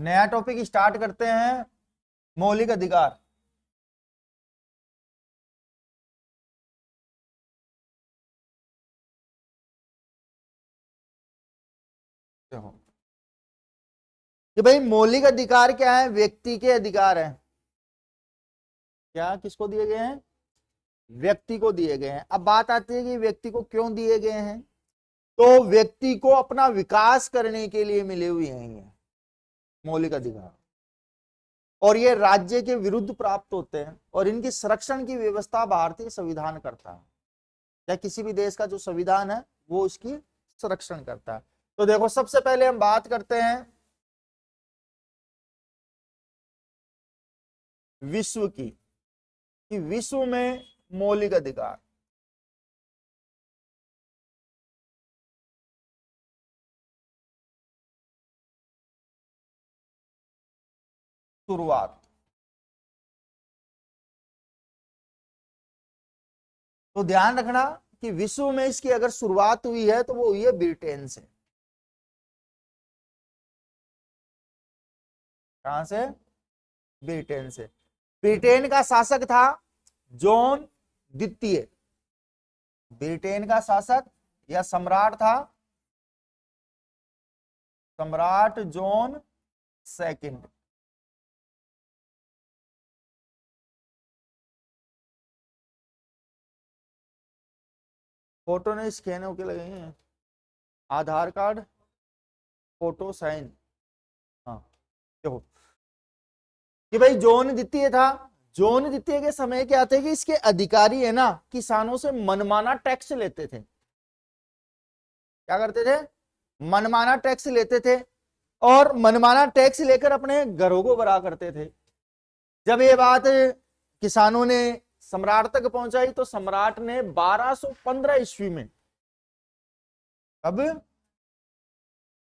नया topic start करते हैं, मौलिक अधिकार। कि भाई मौलिक अधिकार क्या है? व्यक्ति के अधिकार हैं। क्या किसको दिए गए हैं? व्यक्ति को दिए गए हैं। अब बात आती है कि व्यक्ति को क्यों दिए गए हैं। तो व्यक्ति को अपना विकास करने के लिए मिले हुए हैं ये मौलिक अधिकार, और ये राज्य के विरुद्ध प्राप्त होते हैं, और इनकी संरक्षण की व्यवस्था भारतीय संविधान करता है, या किसी भी देश का जो संविधान है वो इसकी संरक्षण करता है। तो देखो, सबसे पहले हम बात करते हैं विश्व की, कि विश्व में मौलिक अधिकार। शुरुआत, तो ध्यान रखना कि विश्व में इसकी अगर शुरुआत हुई है तो वो हुई है ब्रिटेन से। कहां से? ब्रिटेन से। ब्रिटेन का शासक था जॉन द्वितीय। ब्रिटेन का शासक या सम्राट था सम्राट जॉन सेकंड। फोटो ने स्कैन होके लगे हैं, आधार कार्ड, फोटो, साइन। हाँ, देखो कि भाई जॉन द्वितीय था। जॉन द्वितीय के समय क्या थे कि इसके अधिकारी है ना, किसानों से मनमाना टैक्स लेते थे। क्या करते थे? मनमाना टैक्स लेते थे, और मनमाना टैक्स लेकर अपने घरों को भरा करते थे। जब ये बात किसानों ने सम्राट तक पहुंचाई तो सम्राट ने 1215 ईस्वी में, अब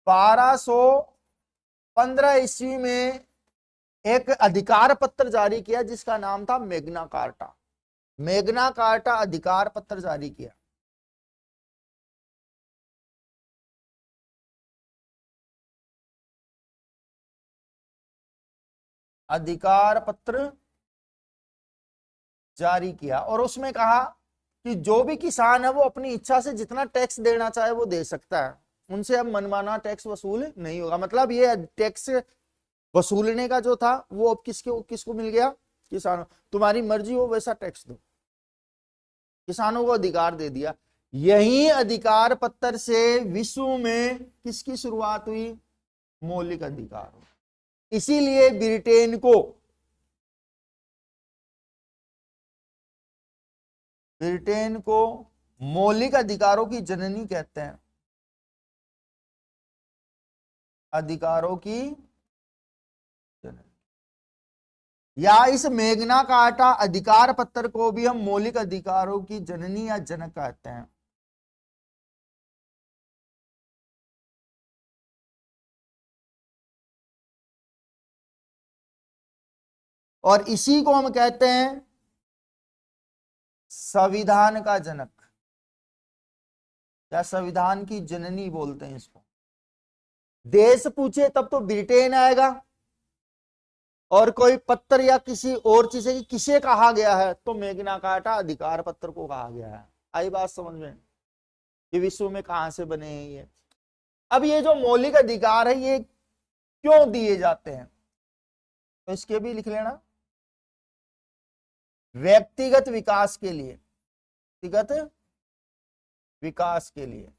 1215 ईस्वी में एक अधिकार पत्र जारी किया जिसका नाम था मैग्ना कार्टा। मैग्ना कार्टा अधिकार पत्र जारी किया। अधिकार पत्र जारी किया, और उसमें कहा कि जो भी किसान है वो अपनी इच्छा से जितना टैक्स देना चाहे वो दे सकता है, उनसे अब मनमाना टैक्स वसूल नहीं होगा। मतलब ये टैक्स वसूलने का जो था वो अब किसको किसको मिल गया? किसानों। तुम्हारी मर्जी हो वैसा टैक्स दो, किसानों को अधिकार दे दिया। यही अधिकार पत्र से विश्व में किसकी शुरुआत हुई? मौलिक अधिकार। इसीलिए ब्रिटेन को मौलिक अधिकारों की जननी कहते हैं। अधिकारों की जननी, या इस मेग्ना कार्टा अधिकार पत्र को भी हम मौलिक अधिकारों की जननी या जनक कहते हैं। और इसी को हम कहते हैं संविधान का जनक, या संविधान की जननी बोलते हैं इसको। देश पूछे तब तो ब्रिटेन आएगा, और कोई पत्र या किसी और चीज की किसे कहा गया है तो मैग्ना कार्टा अधिकार पत्र को कहा गया है। आई बात समझ में? ये विश्व में कहां से बने हैं ये। अब ये जो मौलिक अधिकार है ये क्यों दिए जाते हैं तो इसके भी लिख लेना। व्यक्तिगत विकास के लिए, व्यक्तिगत विकास के लिए,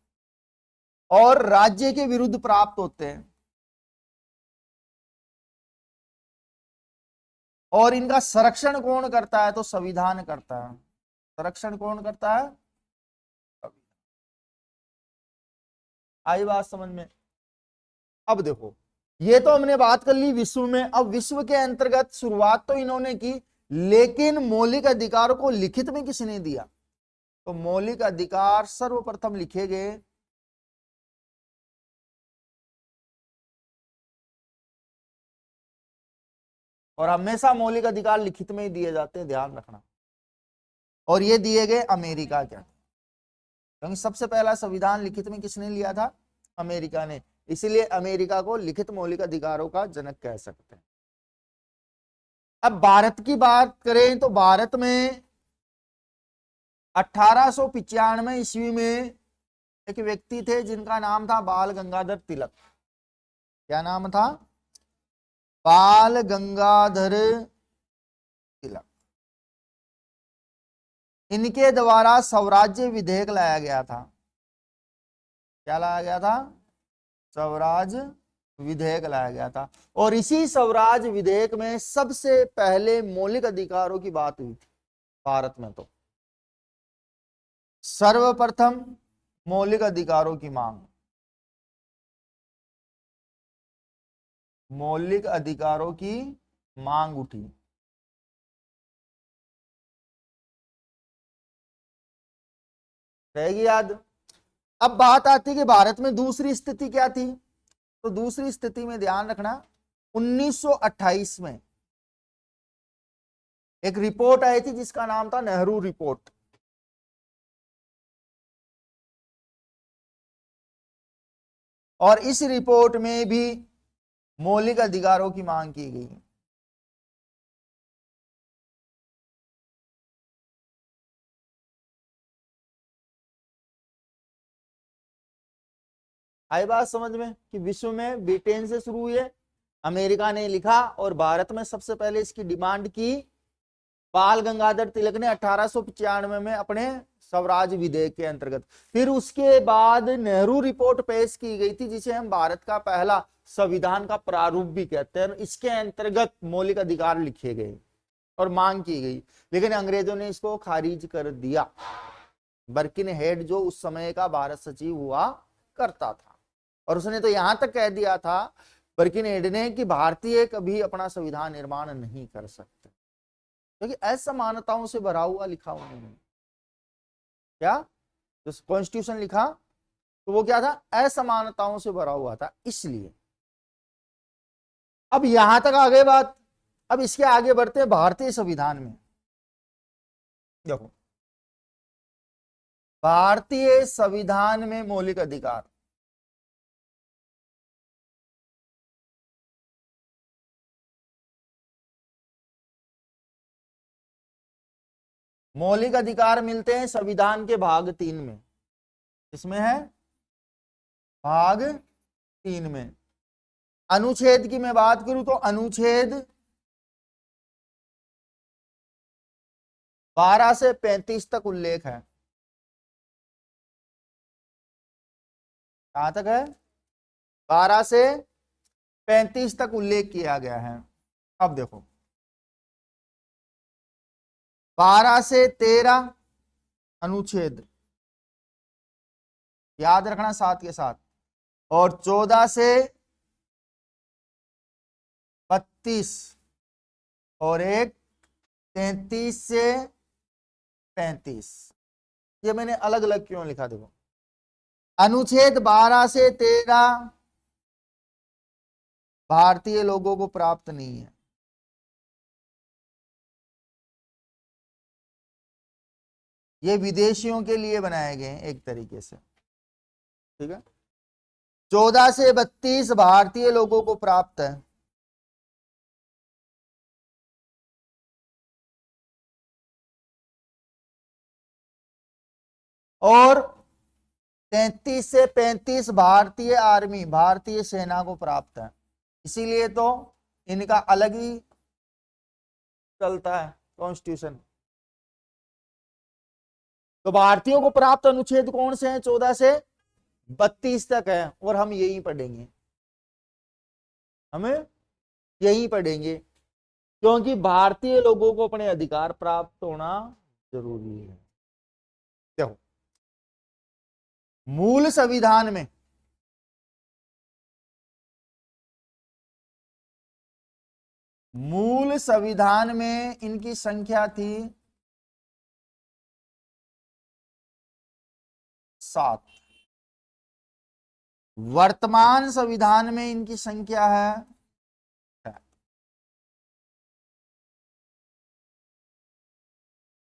और राज्य के विरुद्ध प्राप्त होते हैं, और इनका संरक्षण कौन करता है? तो संविधान करता है। संरक्षण कौन करता है? आई बात समझ में? अब देखो, ये तो हमने बात कर ली विश्व में। अब विश्व के अंतर्गत शुरुआत तो इन्होंने की, लेकिन मौलिक अधिकारों को लिखित में किसने दिया? तो मौलिक अधिकार सर्वप्रथम लिखे गए और हमेशा मौलिक अधिकार लिखित में ही दिए जाते हैं, ध्यान रखना। और ये दिए गए अमेरिका के, क्योंकि सबसे पहला संविधान लिखित में किसने लिया था? अमेरिका ने। इसीलिए अमेरिका को लिखित मौलिक अधिकारों का जनक कह सकते हैं। अब भारत की बात करें तो भारत में 1895 ईस्वी में एक व्यक्ति थे जिनका नाम था बाल गंगाधर तिलक। क्या नाम था? बाल गंगाधर तिलक। इनके द्वारा स्वराज्य विधेयक लाया गया था। क्या लाया गया था? स्वराज विधेयक लाया गया था। और इसी स्वराज विधेयक में सबसे पहले मौलिक अधिकारों की बात हुई थी भारत में। तो सर्वप्रथम मौलिक अधिकारों की मांग, मौलिक अधिकारों की मांग उठी। रहेगी याद। अब बात आती है कि भारत में दूसरी स्थिति क्या थी। तो दूसरी स्थिति में ध्यान रखना, 1928 में एक रिपोर्ट आई थी जिसका नाम था नेहरू रिपोर्ट। और इस रिपोर्ट में भी मौलिक अधिकारों की मांग की गई। आई बात समझ में कि विश्व में ब्रिटेन से शुरू हुई है, अमेरिका ने लिखा और भारत में सबसे पहले इसकी डिमांड की बाल गंगाधर तिलक ने 1895 में अपने स्वराज विधेयक के अंतर्गत। फिर उसके बाद नेहरू रिपोर्ट पेश की गई थी जिसे हम भारत का पहला संविधान का प्रारूप भी कहते हैं। इसके अंतर्गत मौलिक अधिकार लिखे गए और मांग की गई, लेकिन अंग्रेजों ने इसको खारिज कर दिया। बर्किन हेड जो उस समय का भारत सचिव हुआ करता था, और उसने तो यहां तक कह दिया था बर्किन हेड ने कि भारतीय कभी अपना संविधान निर्माण नहीं कर सकते, क्योंकि असमानताओं से भरा हुआ लिखा उन्होंने। क्या जो कॉन्स्टिट्यूशन लिखा तो वो क्या था? असमानताओं से भरा हुआ था, इसलिए। अब यहां तक आ गई बात। अब इसके आगे बढ़ते हैं भारतीय संविधान में। देखो, भारतीय संविधान में मौलिक अधिकार, मौलिक अधिकार मिलते हैं संविधान के भाग 3 में। इसमें है भाग 3 में। अनुच्छेद की मैं बात करूं तो अनुच्छेद 12 से 35 तक उल्लेख है। कहां तक है? 12 से 35 तक उल्लेख किया गया है। अब देखो, 12 से 13 अनुच्छेद याद रखना साथ के साथ, और 14 से 32 और एक 33 से 35। ये मैंने अलग अलग क्यों लिखा? देखो, अनुच्छेद 12 से 13 भारतीय लोगों को प्राप्त नहीं है। ये विदेशियों के लिए बनाए गए हैं एक तरीके से, ठीक है। 14 से 32 भारतीय लोगों को प्राप्त है। और 33 से 35 भारतीय आर्मी, भारतीय सेना को प्राप्त है। इसीलिए तो इनका अलग ही चलता है कॉन्स्टिट्यूशन। तो भारतीयों को प्राप्त अनुच्छेद कौन से हैं? 14 से 32 तक है, और हम यही पढ़ेंगे, हमें यही पढ़ेंगे, क्योंकि भारतीय लोगों को अपने अधिकार प्राप्त होना जरूरी है। देखो, मूल संविधान में मूल संविधान में इनकी संख्या थी 7। वर्तमान संविधान में इनकी संख्या है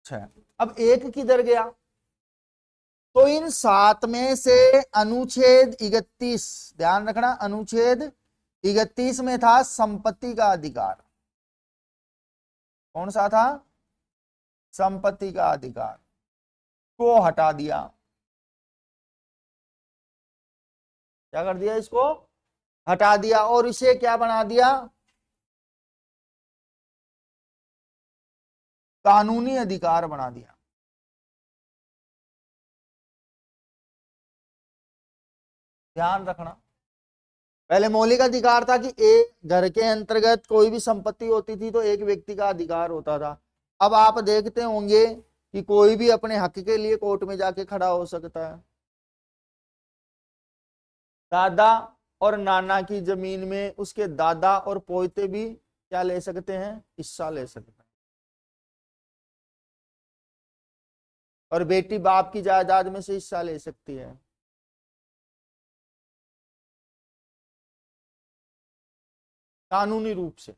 6। अब एक किधर गया? तो इन 7 में से अनुच्छेद 31, ध्यान रखना, अनुच्छेद 31 में था संपत्ति का अधिकार। कौन सा था? संपत्ति का अधिकार को हटा दिया। क्या कर दिया? इसको हटा दिया और इसे क्या बना दिया? कानूनी अधिकार बना दिया। ध्यान रखना, पहले मौलिक अधिकार था कि एक घर के अंतर्गत कोई भी संपत्ति होती थी तो एक व्यक्ति का अधिकार होता था। अब आप देखते होंगे कि कोई भी अपने हक के लिए कोर्ट में जाके खड़ा हो सकता है। दादा और नाना की जमीन में उसके दादा और पोते भी क्या ले सकते हैं? हिस्सा ले सकते हैं। और बेटी बाप की जायदाद में से हिस्सा ले सकती है। कानूनी रूप से।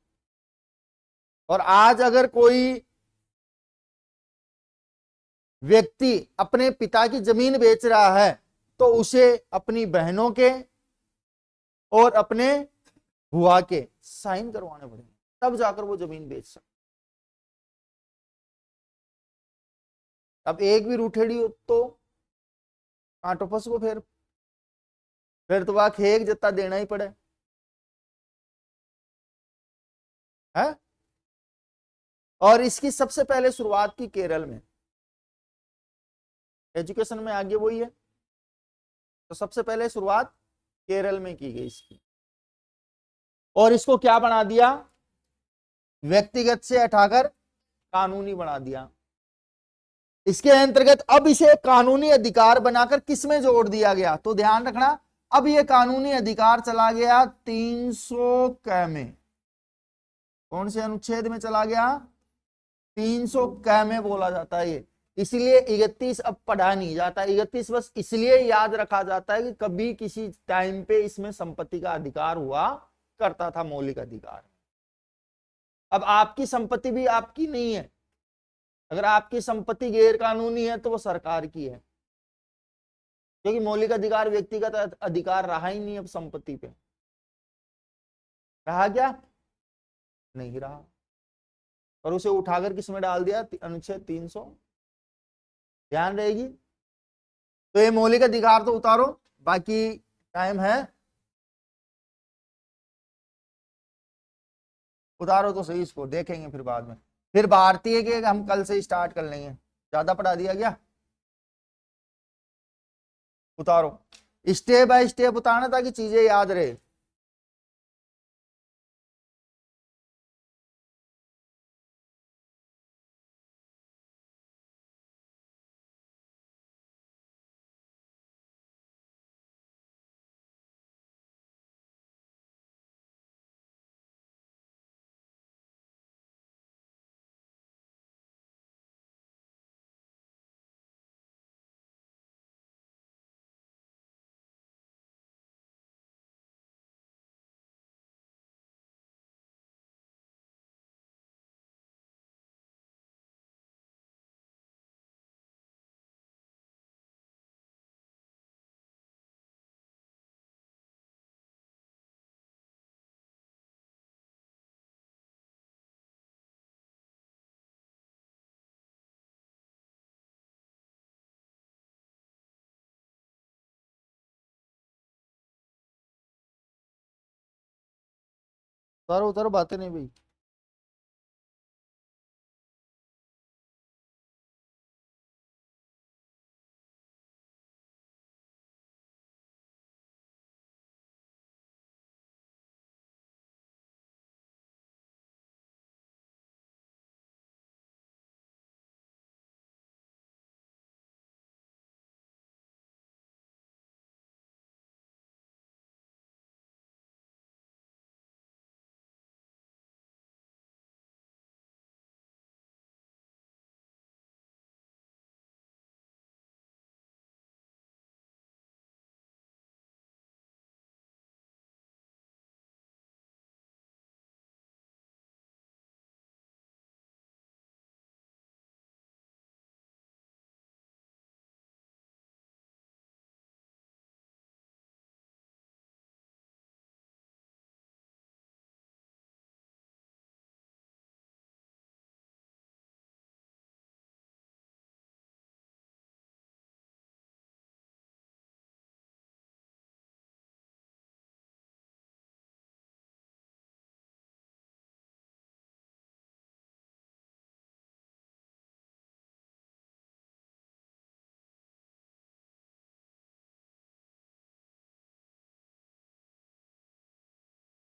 और आज अगर कोई व्यक्ति अपने पिता की जमीन बेच रहा है तो उसे अपनी बहनों के और अपने बुआ के साइन करवाने पड़ेंगे, तब जाकर वो जमीन बेच सकते। अब एक भी रूठेड़ी हो तो कांटो फंस को, फिर तो वह खेक जत्ता देना ही पड़े है। और इसकी सबसे पहले शुरुआत की केरल में। एजुकेशन में आगे वही है, तो सबसे पहले शुरुआत केरल में की गई इसकी। और इसको क्या बना दिया? व्यक्तिगत से हटाकर कानूनी बना दिया। इसके अंतर्गत अब इसे कानूनी अधिकार बनाकर किसमें जोड़ दिया गया? तो ध्यान रखना, अब ये कानूनी अधिकार चला गया 300 क में। कौन से अनुच्छेद में चला गया? 300 क में बोला जाता है ये। इसलिए 31 अब पढ़ा नहीं जाता। 31 बस इसलिए याद रखा जाता है कि कभी किसी टाइम पे इसमें संपत्ति का अधिकार हुआ करता था, मौलिक अधिकार। अब आपकी संपत्ति भी आपकी नहीं है। अगर आपकी संपत्ति गैर कानूनी है तो वो सरकार की है, क्योंकि मौलिक अधिकार व्यक्तिगत अधिकार रहा ही नहीं अब संपत्ति पे। रहा क्या? नहीं रहा। और उसे उठाकर किसमें डाल दिया? अनुच्छेद 300। ध्यान रहेगी। तो ये मौलिक अधिकार तो उतारो, बाकी टाइम है, उतारो तो सही, इसको देखेंगे फिर बाद में। फिर भारतीय के हम कल से स्टार्ट कर लेंगे, ज्यादा पढ़ा दिया गया। उतारो, स्टेप बाय स्टेप उतारना ताकि चीजें याद रहे। उतारो उतारो, बातें नहीं भाई।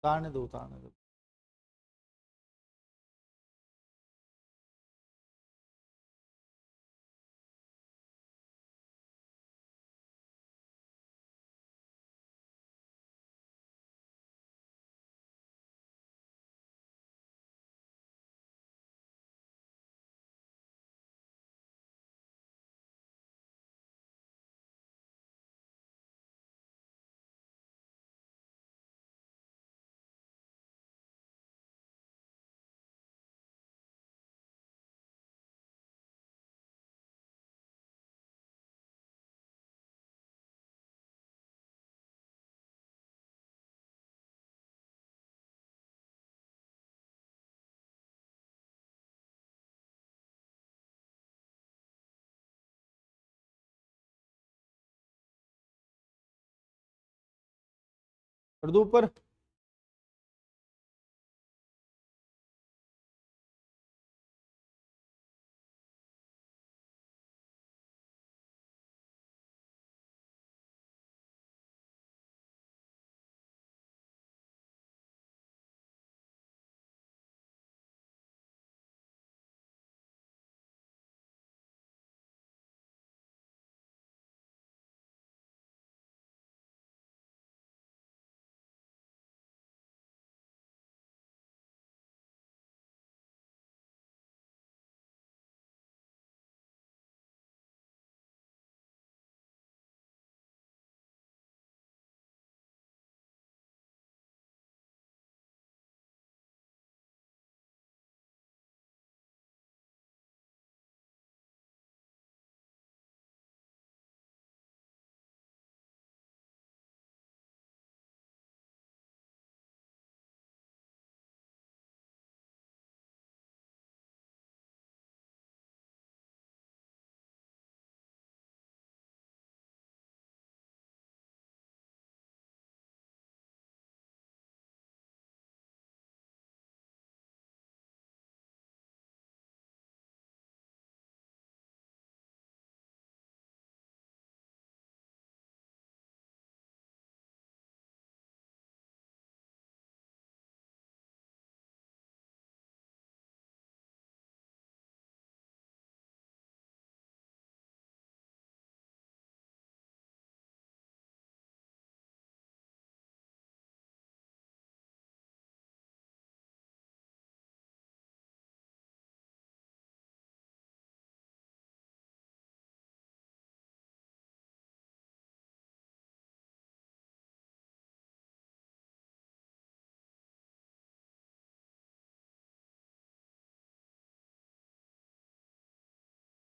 उतारने दो, उतारने दो। कर दो ऊपर।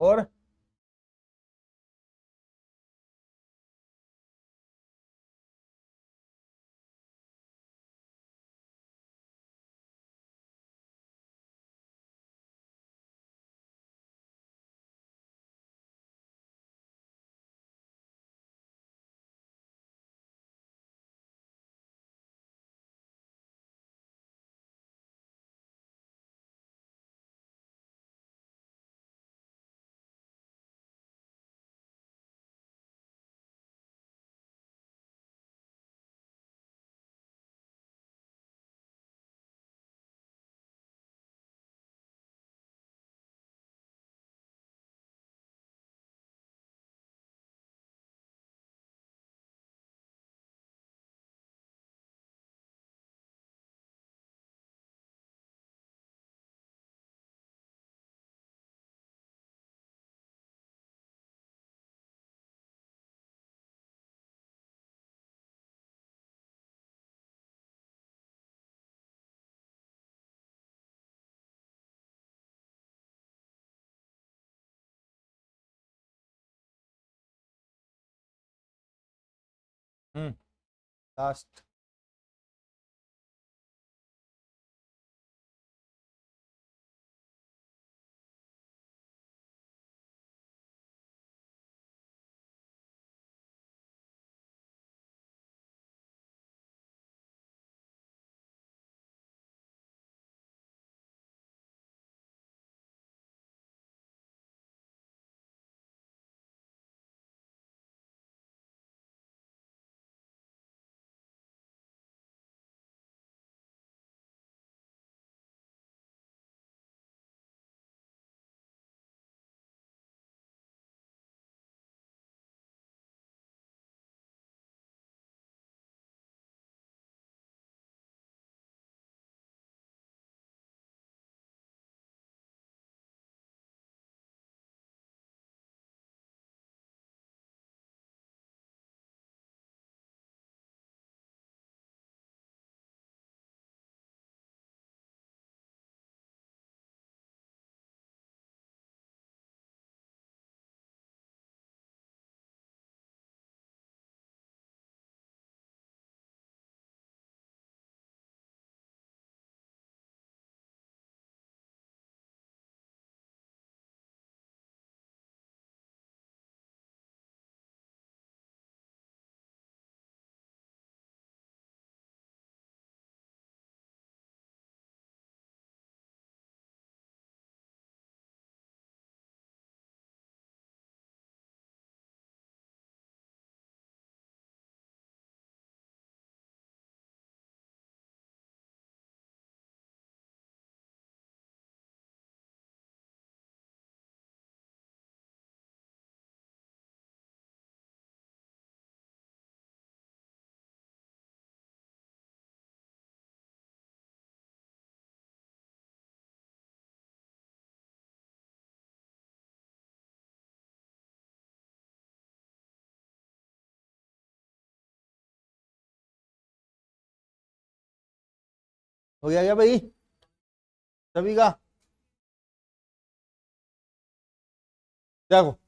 और लास्ट। हो गया क्या भाई सभी का? देखो